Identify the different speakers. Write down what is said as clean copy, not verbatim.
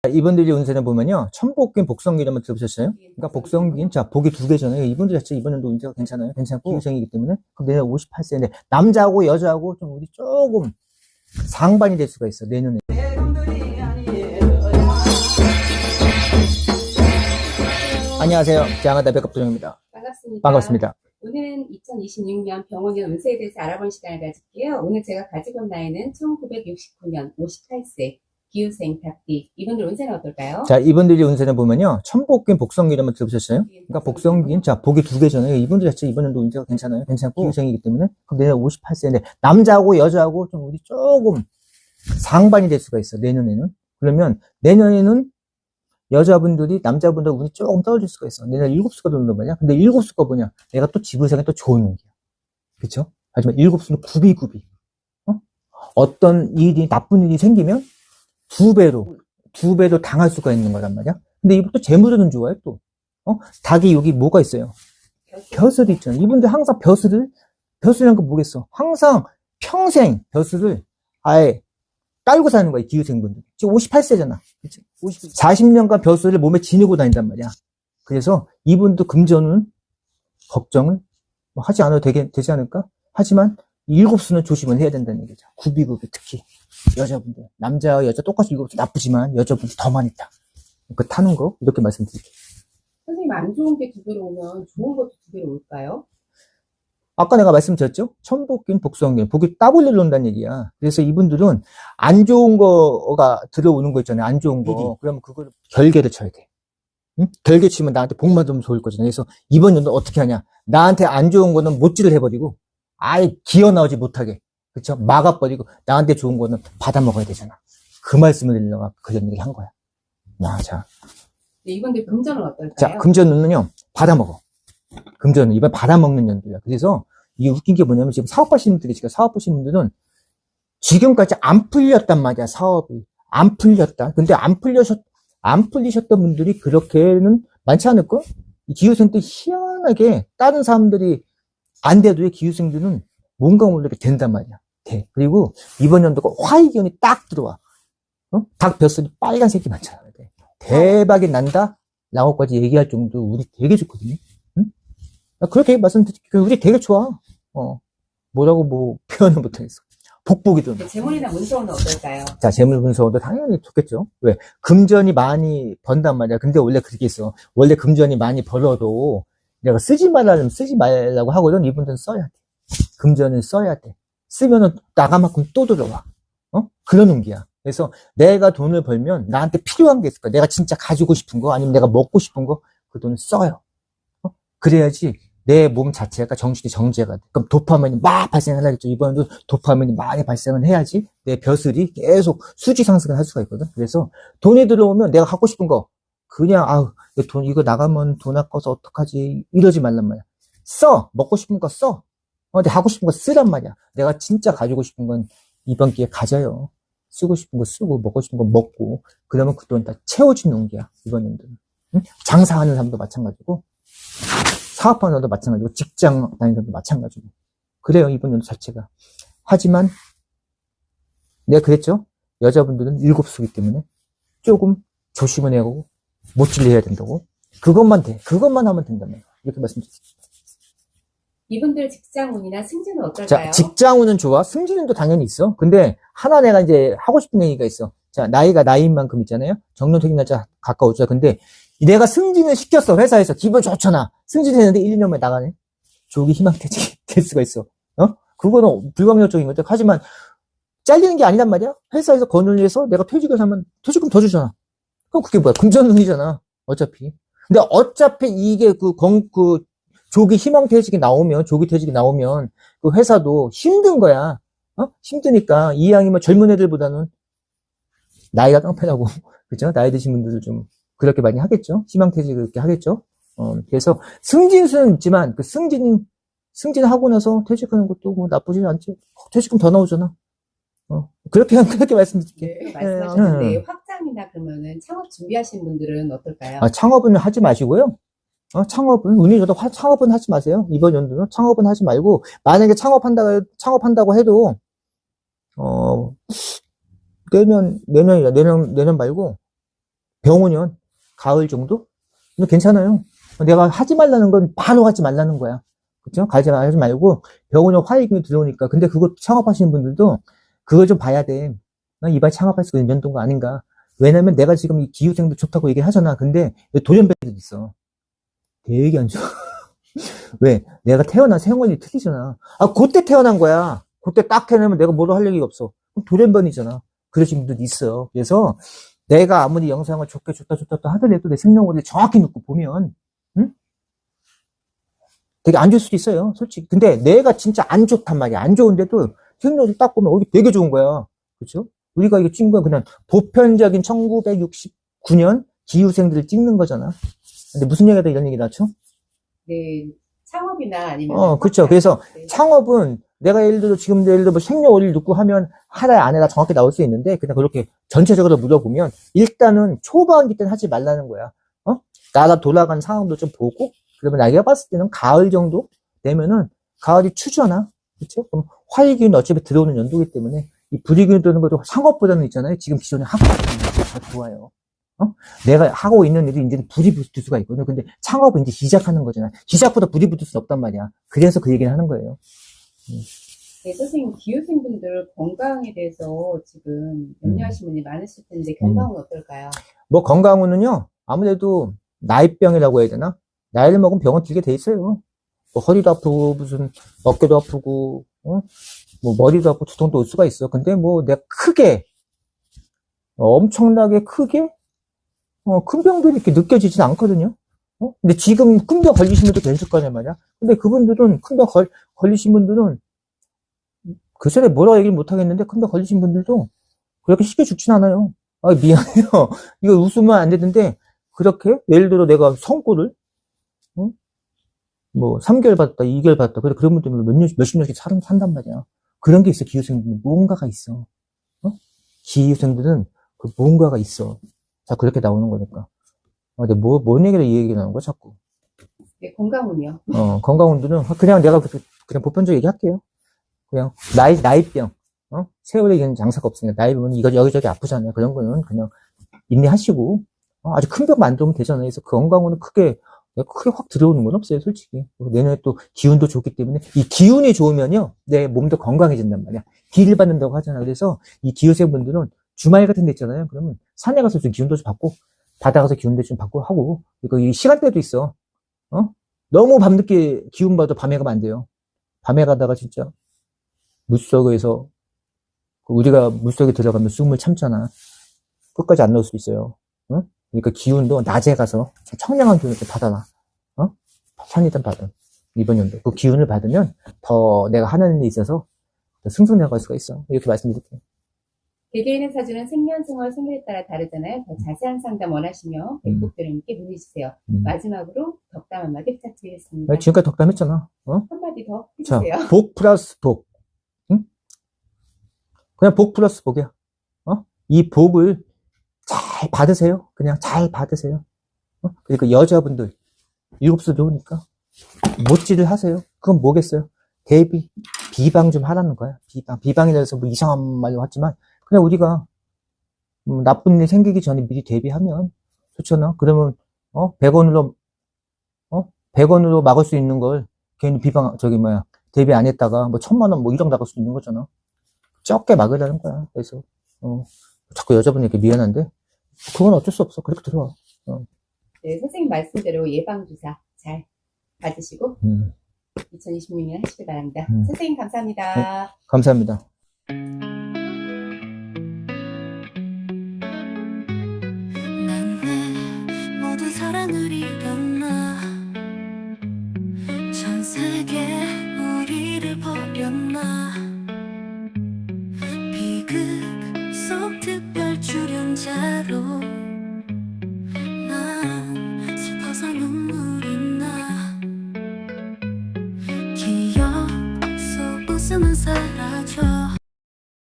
Speaker 1: 이분들이 운세를 보면요. 천복긴, 복성긴 한번 들어보셨어요? 그러니까 복성긴, 자, 복이 두 개잖아요. 이분들 자체 이번에도 운세가 괜찮아요. 괜찮고, 기생이기 때문에. 그럼 내년 58세인데, 남자하고 여자하고 좀 우리 조금 상반이 될 수가 있어, 내년에. 안녕하세요. 장하다 백업도정입니다.
Speaker 2: 반갑습니다.
Speaker 1: 반갑습니다.
Speaker 2: 오늘은 2026년 병원년 운세에 대해서 알아보는 시간을 가질게요. 오늘 제가 가지고 온 나이는 1969년 58세 기후생 닭띠. 이분들 운세는 어떨까요?
Speaker 1: 자, 이분들이 운세를 보면요. 천복긴, 복성긴 한번 들어보셨어요? 그러니까 복성긴, 자, 복이 두 개잖아요. 이분들 자체 이번에도 운세가 괜찮아요. 괜찮고, 기후생이기 때문에. 그럼 내년 58세인데, 남자하고 여자하고 좀 우리 조금 상반이 될 수가 있어, 내년에는. 그러면 내년에는 여자분들이 남자분들 운이 조금 떨어질 수가 있어. 내년 7수가 들어온단 말이야. 근데 7수가 뭐냐? 내가 또 지불상에 또 좋은 운이야. 그쵸? 하지만 7수는 구비구비. 어떤 일이, 나쁜 일이 생기면 두 배로 당할 수가 있는 거란 말이야. 근데 이분 또 재물은 좋아요, 또. 닭이 여기 뭐가 있어요? 벼슬이 있잖아. 이분들 항상 벼슬이란 거 뭐겠어? 항상 평생 벼슬을 아예 깔고 사는 거야, 기후생분들. 지금 58세잖아. 그치? 40년간 벼슬을 몸에 지니고 다닌단 말이야. 그래서 이분도 금전은 걱정을 하지 않아도 되지 않을까? 하지만 7수는 조심을 해야 된다는 얘기죠. 구비구비, 특히 여자분들. 남자와 여자 똑같이 7수 나쁘지만 여자분들 더 많이 타. 그 타는 거 이렇게 말씀드릴게요.
Speaker 2: 선생님, 안 좋은 게 두 배로 오면 좋은 것도 두 배로 올까요?
Speaker 1: 아까 내가 말씀드렸죠? 천복긴, 복성긴. 복이 따블로 온다는 얘기야. 그래서 이분들은 안 좋은 거가 들어오는 거 있잖아요. 안 좋은 거. 그러면 그걸 결계를 쳐야 돼. 응? 결계 치면 나한테 복만 들면 좋을 거잖아. 그래서 이번 연도 어떻게 하냐. 나한테 안 좋은 거는 못질을 해버리고 아예 기어 나오지 못하게. 그쵸? 막아버리고 나한테 좋은 거는 받아먹어야 되잖아. 그 말씀을 드리려고 그런 얘기를 한 거야. 야, 자.
Speaker 2: 네, 이분들 금전은 어떨까요?
Speaker 1: 자, 금전은요, 받아먹어. 금전은 이번 받아먹는 연도야. 그래서 이게 웃긴 게 뭐냐면 지금 사업하시는 분들이 지금 사업하시는 분들은 지금까지 안 풀렸단 말이야. 사업이 안 풀렸다. 근데 안 풀리셨던 분들이 그렇게는 많지 않을걸? 이 기후생들 희한하게 다른 사람들이 안 돼도 기후생들은 뭔가 모르게 된단 말이야. 돼. 그리고 이번 연도가 화이기운이 딱 들어와. 닭 벼슬이 빨간색이 많잖아. 대박이 난다? 라고까지 얘기할 정도 우리 되게 좋거든요. 응? 그렇게 말씀드릴게요. 우리 되게 좋아. 뭐라고 뭐 표현을 못하겠어. 복복이든.
Speaker 2: 네, 재물이나 문서는 어떨까요?
Speaker 1: 자, 재물 분석도 당연히 좋겠죠. 왜? 금전이 많이 번단 말이야. 근데 원래 그렇게 있어. 원래 금전이 많이 벌어도 내가 쓰지 말라고 하거든. 이분들은 써야 돼. 금전은 써야 돼. 쓰면은 나가만큼 또 들어와. 그런 운기야. 그래서 내가 돈을 벌면 나한테 필요한 게 있을 거야. 내가 진짜 가지고 싶은 거 아니면 내가 먹고 싶은 거 그 돈을 써요. 그래야지 내 몸 자체가 정신이 정제가 돼. 그럼 도파민이 막 발생을 하겠죠. 이번에도 도파민이 많이 발생을 해야지 내 벼슬이 계속 수지 상승을 할 수가 있거든. 그래서 돈이 들어오면 내가 갖고 싶은 거 그냥 이거 나가면 돈 아까워서 어떡하지 이러지 말란 말이야. 써. 먹고 싶은 거 써. 근데 하고 싶은 거 쓰란 말이야. 내가 진짜 가지고 싶은 건 이번 기회에 가져요. 쓰고 싶은 거 쓰고 먹고 싶은 거 먹고 그러면 그 돈 다 채워주는 운기야. 이번 연도는. 응? 장사하는 사람도 마찬가지고 사업하는 사람도 마찬가지고 직장 다니는 사람도 마찬가지고 그래요. 이번 연도 자체가. 하지만 내가 그랬죠. 여자분들은 7수기 때문에 조금 조심을 해야 하고 못질을 해야 된다고. 그것만 돼. 그것만 하면 된다며. 이렇게 말씀드렸습니다.
Speaker 2: 이분들 직장운이나 승진은 어떨까요?
Speaker 1: 자, 직장운은 좋아. 승진운도 당연히 있어. 근데 하나 내가 이제 하고 싶은 얘기가 있어. 자, 나이가 나이인 만큼 있잖아요. 정년퇴직 날짜 가까웠죠. 근데 내가 승진을 시켰어. 회사에서. 기분 좋잖아. 승진했는데 1, 2년 만에 나가네. 조기 희망퇴직이 될 수가 있어. 그거는 불가항력적인 거죠. 하지만 잘리는 게 아니란 말이야. 회사에서 권유를 해서 내가 퇴직을 하면 퇴직금 더 주잖아. 그럼 그게 뭐야? 금전운이잖아. 어차피. 근데 어차피 이게 조기 희망퇴직이 나오면 그 회사도 힘든 거야. 힘드니까 이왕이면 젊은 애들보다는 나이가 깡패라고 그죠? 나이 드신 분들도 좀 그렇게 많이 하겠죠. 희망퇴직을 그렇게 하겠죠. 그래서 승진수는 있지만 그 승진하고 나서 퇴직하는 것도 뭐 나쁘지 않지. 퇴직금 더 나오잖아. 그렇게 말씀드릴게요.
Speaker 2: 네, 말씀하셨는데 확장이나 그러면은 창업 준비하신 분들은 어떨까요?
Speaker 1: 창업은 하지 마시고요. 창업은, 운이 좋다. 창업은 하지 마세요. 이번 연도는 창업은 하지 말고, 만약에 창업한다고 해도, 내년 말고, 병원이면 가을 정도? 근데 괜찮아요. 내가 하지 말라는 건 바로 하지 말라는 거야. 그쵸? 하지 말고 병원에 화이금이 들어오니까. 근데 그거 창업하시는 분들도 그걸 좀 봐야 돼. 난 이발 창업할 수 있는 연도가 아닌가. 왜냐면 내가 지금 이 기후생도 좋다고 얘기를 하잖아. 근데 돌연변이도 있어. 되게 안 좋아. 왜? 내가 태어난 생활이 틀리잖아. 아, 그때 태어난 거야. 그때 딱 태어나면 내가 뭐로 할 얘기가 없어. 그럼 돌연변이잖아. 그러신 분들도 있어요. 그래서 내가 아무리 영상을 좋게 좋다 하더라도 내 생년월일 정확히 놓고 보면, 응? 되게 안 좋을 수도 있어요. 솔직히. 근데 내가 진짜 안 좋단 말이야. 안 좋은데도 생년월일 딱 보면 되게 좋은 거야. 그렇죠? 우리가 이거 찍은 건 그냥 보편적인 1969년 기후생들을 찍는 거잖아. 근데 무슨 얘기하다 이런 얘기 나죠?
Speaker 2: 네, 창업이나 아니면
Speaker 1: 그렇죠. 그래서
Speaker 2: 네.
Speaker 1: 창업은 내가 예를 들어 지금 예를 들어 뭐 생년월일 넣고 하면 하나 안 해라 정확히 나올 수 있는데 그냥 그렇게 전체적으로 물어보면 일단은 초반기 때는 하지 말라는 거야. 나라 돌아가는 상황도 좀 보고 그러면 내가 봤을 때는 가을 정도 되면은 가을이 추잖아. 그렇죠? 그럼 화이기운 어차피 들어오는 연도이기 때문에 이 불이기운 들어오는 것도 상업보다는 있잖아요. 지금 기존에 하고 있는 게 더 좋아요. 내가 하고 있는 일이 이제는 불이 붙을 수가 있거든. 근데 창업은 이제 시작하는 거잖아. 시작보다 불이 붙을 수 없단 말이야. 그래서 그 얘기를 하는 거예요.
Speaker 2: 네, 선생님, 기후생분들 건강에 대해서 지금 염려하시는 분이 많으실 텐데 건강은 어떨까요?
Speaker 1: 뭐 건강은요, 아무래도 나이병이라고 해야 되나? 나이를 먹으면 병원 들게 돼 있어요. 뭐 허리도 아프고, 무슨 어깨도 아프고, 뭐 머리도 아프고 두통도 올 수가 있어. 근데 뭐 내가 크게, 엄청나게 크게, 큰 병들이 이렇게 느껴지진 않거든요. 근데 지금 큰 병 걸리신 분도 계실 거냐 말이야. 근데 그분들은 큰 병 걸리신 분들은 글쎄 뭐라 얘기를 못 하겠는데 큰 병 걸리신 분들도 그렇게 쉽게 죽진 않아요. 아, 미안해요. 이거 웃으면 안 되는데 그렇게 예를 들어 내가 성고를 뭐 3개월 받았다, 2개월 받았다. 그래 그런 분들 몇십 년씩 산단 말이야. 그런 게 있어. 기후생들은 뭔가가 있어. 기후생들은 그 뭔가가 있어. 자 그렇게 나오는 거니까. 근데 뭔 얘기를 이 얘기 나오는 거야 자꾸.
Speaker 2: 네, 건강은요?
Speaker 1: 건강운들은 그냥 내가 그냥 보편적으로 얘기할게요. 그냥 나이병. 세월에 이는 장사가 없으니까 나이병은 이거 여기저기 아프잖아요. 그런 거는 그냥 인내하시고 아주 큰 병 만들면 되잖아요. 그래서 그 건강운은 크게 확 들어오는 건 없어요, 솔직히. 그리고 내년에 또 기운도 좋기 때문에 이 기운이 좋으면요, 내 몸도 건강해진단 말이야. 기를 받는다고 하잖아. 그래서 이 기후생 분들은 주말 같은 데 있잖아요. 그러면 산에 가서 좀 기운도 좀 받고 바다 가서 기운도 좀 받고 하고 그리고 이 시간대도 있어. 너무 밤늦게 기운 받아 밤에 가면 안 돼요. 밤에 가다가 진짜 물속에서 우리가 물속에 들어가면 숨을 참잖아. 끝까지 안 나올 수 있어요. 그러니까 기운도 낮에 가서 청량한 기운을 좀 받아라. 산이든 바다. 이번 연도. 그 기운을 받으면 더 내가 하는 일에 있어서 더 승승장구할 수가 있어. 이렇게 말씀드릴게요.
Speaker 2: 개개인의 사주는 생년생월 생일에 따라 다르잖아요. 더 자세한 상담 원하시면 백곡들님께 문의 주세요. 마지막으로 덕담 한마디 부탁드리겠습니다.
Speaker 1: 지금까지 덕담했잖아.
Speaker 2: 한마디 더
Speaker 1: 자,
Speaker 2: 해주세요.
Speaker 1: 복 플러스 복. 응? 그냥 복 플러스 복이야. 이 복을 잘 받으세요. 그냥 잘 받으세요. 그러니까 여자분들 7수 좋으니까 못질을 하세요. 그건 뭐겠어요? 대비 비방 좀 하라는 거야. 비방이라 해서 뭐 이상한 말로 하지만 그냥 우리가 나쁜 일 생기기 전에 미리 대비하면 좋잖아. 그러면 100원으로 100원으로 막을 수 있는 걸 괜히 대비 안 했다가 뭐 1000만 원 뭐 1억 나갈 수 있는 거잖아. 적게 막으라는 거야. 그래서 자꾸 여자분이 이렇게 미안한데 그건 어쩔 수 없어. 그렇게 들어와.
Speaker 2: 네, 선생님 말씀대로 예방주사 잘 받으시고 2026년 하시길 바랍니다. 선생님 감사합니다.
Speaker 1: 네, 감사합니다.
Speaker 3: 난 왜 모든 사랑을 잃었나 전 세계 우리를 버렸나